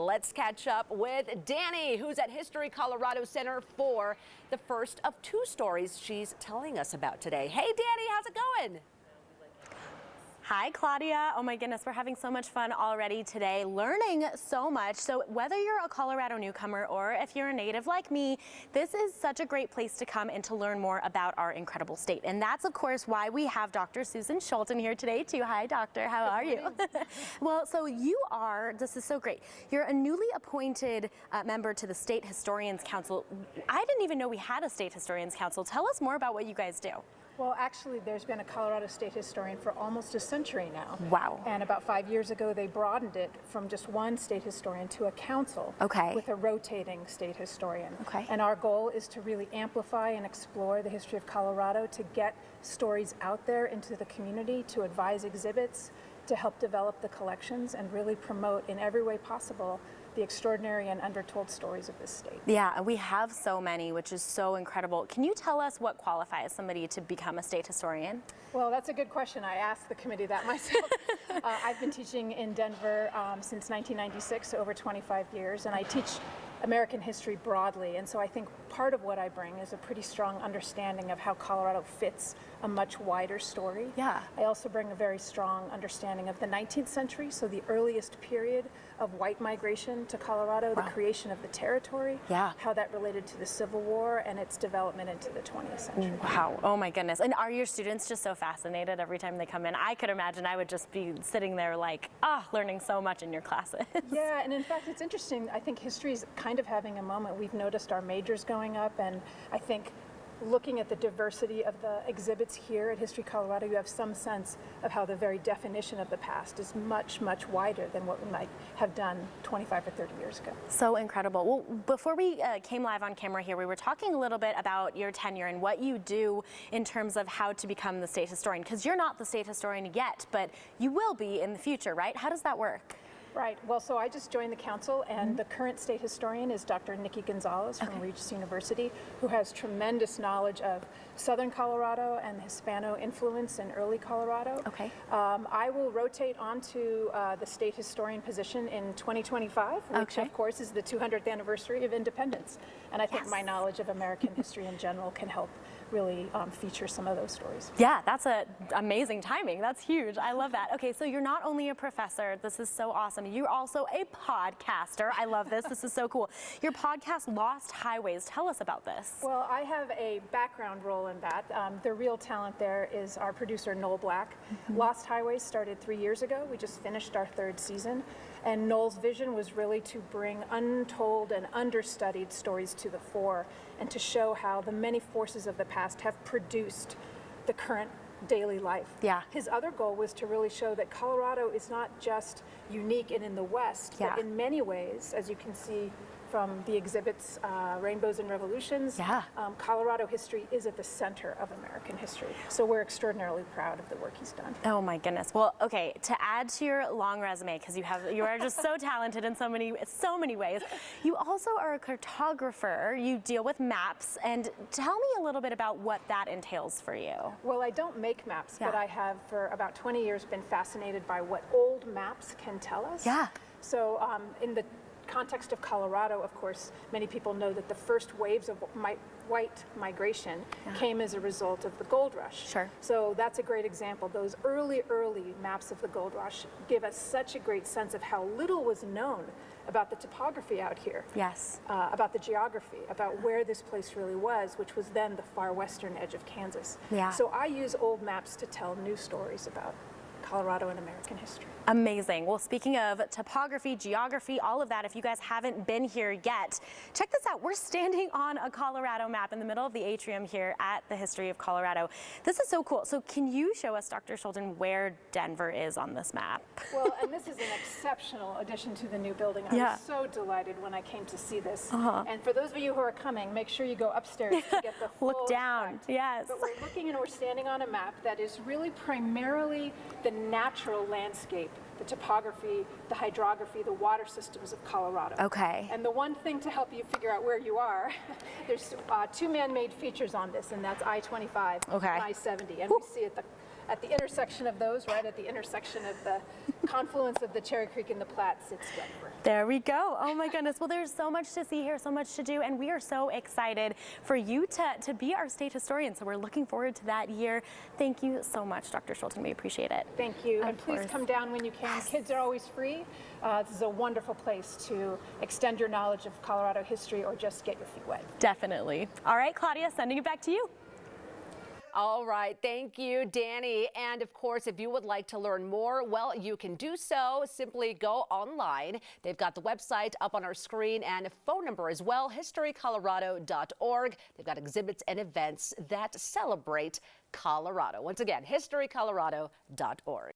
let's catch up with Danny, who's at History Colorado Center for the first of two stories she's telling us about today. Hey, Danny, how's it going? Hi, Claudia. Oh my goodness, we're having so much fun already today, learning so much. So whether you're a Colorado newcomer or if you're a native like me, this is such a great place to come and to learn more about our incredible state. And that's, of course, why we have Dr. Susan Schulten here today, too. Hi, doctor. How are you? Well, so you are, this is so great. You're a newly appointed member to the State Historians Council. I didn't even know we had a State Historians Council. Tell us more about what you guys do. Well, actually, there's been a Colorado state historian for almost a century now. Wow. And about 5 years ago, they broadened it from just one state historian to a council with a rotating state historian. And our goal is to really amplify and explore the history of Colorado, to get stories out there into the community, to advise exhibits, to help develop the collections, and really promote in every way possible the extraordinary and undertold stories of this state. Yeah, we have so many, which is so incredible. Can you tell us what qualifies somebody to become a state historian? Well, that's a good question. I asked the committee that myself. I've been teaching in Denver since 1996, over 25 years, and I teach American history broadly, and so I think part of what I bring is a pretty strong understanding of how Colorado fits a much wider story. Yeah. I also bring a very strong understanding of the 19th century, so the earliest period of white migration to Colorado, the creation of the territory, how that related to the Civil War and its development into the 20th century. Wow, oh my goodness. And are your students just so fascinated every time they come in? I could imagine I would just be sitting there like, learning so much in your classes. Yeah, and in fact, it's interesting. I think history is kind of having a moment. We've noticed our majors going up, and I think looking at the diversity of the exhibits here at History Colorado, you have some sense of how the very definition of the past is much, much wider than what we might have done 25 or 30 years ago. So incredible. Well, before we came live on camera here, we were talking a little bit about your tenure and what you do in terms of how to become the state historian, because you're not the state historian yet, but you will be in the future, right? How does that work? Right. Well, so I just joined the council, and the current state historian is Dr. Nikki Gonzalez from Regis University, who has tremendous knowledge of Southern Colorado and the Hispano influence in early Colorado. I will rotate onto the state historian position in 2025, which of course is the 200th anniversary of independence. And I think my knowledge of American history in general can help really feature some of those stories. Yeah, that's amazing timing. That's huge. I love that. Okay, so you're not only a professor, this is so awesome, you're also a podcaster. I love this. This is so cool. Your podcast, Lost Highways, tell us about this. Well, I have a background role in that. The real talent there is our producer, Noel Black. Lost Highways started 3 years ago. We just finished our 3rd season. And Noel's vision was really to bring untold and understudied stories to the fore and to show how the many forces of the past have produced the current daily life. Yeah. His other goal was to really show that Colorado is not just unique and in the West, but in many ways, as you can see from the exhibits, Rainbows and Revolutions, Colorado history is at the center of American history. So we're extraordinarily proud of the work he's done. Oh my goodness. Well, okay, to add to your long resume, because you are just so talented in so many ways, you also are a cartographer. You deal with maps, and tell me a little bit about what that entails for you. Well, I don't make maps, but I have for about 20 years been fascinated by what old maps can tell us. So in the context of Colorado, of course, many people know that the first waves of white migration came as a result of the gold rush. So that's a great example. Those early maps of the gold rush give us such a great sense of how little was known about the topography out here. About the geography, about where this place really was, which was then the far western edge of Kansas. So I use old maps to tell new stories about Colorado and American history. Amazing. Well, speaking of topography, geography, all of that, if you guys haven't been here yet, check this out. We're standing on a Colorado map in the middle of the atrium here at the History of Colorado. This is so cool. So can you show us, Dr. Schulten, where Denver is on this map? Well, and this is an exceptional addition to the new building. I was so delighted when I came to see this. And for those of you who are coming, make sure you go upstairs to get the full Look down. effect. But we're looking and we're standing on a map that is really primarily the natural landscape, the topography, the hydrography, the water systems of Colorado. And the one thing to help you figure out where you are, there's 2 man-made features on this, and that's I-25 and I-70. And we see at the intersection of those, right at the intersection of the confluence of the Cherry Creek and the Platte, sits Denver. There we go. Oh my goodness. Well, there's so much to see here, so much to do, and we are so excited for you to be our state historian. So we're looking forward to that year. Thank you so much, Dr. Schulten. We appreciate it. Thank you. And please come down when you can. Yes. Kids are always free. This is a wonderful place to extend your knowledge of Colorado history or just get your feet wet. Definitely. All right, Claudia, sending it back to you. All right, thank you, Danny. And of course, if you would like to learn more, well, you can do so. Simply go online. They've got the website up on our screen and a phone number as well, historycolorado.org. They've got exhibits and events that celebrate Colorado. Once again, historycolorado.org.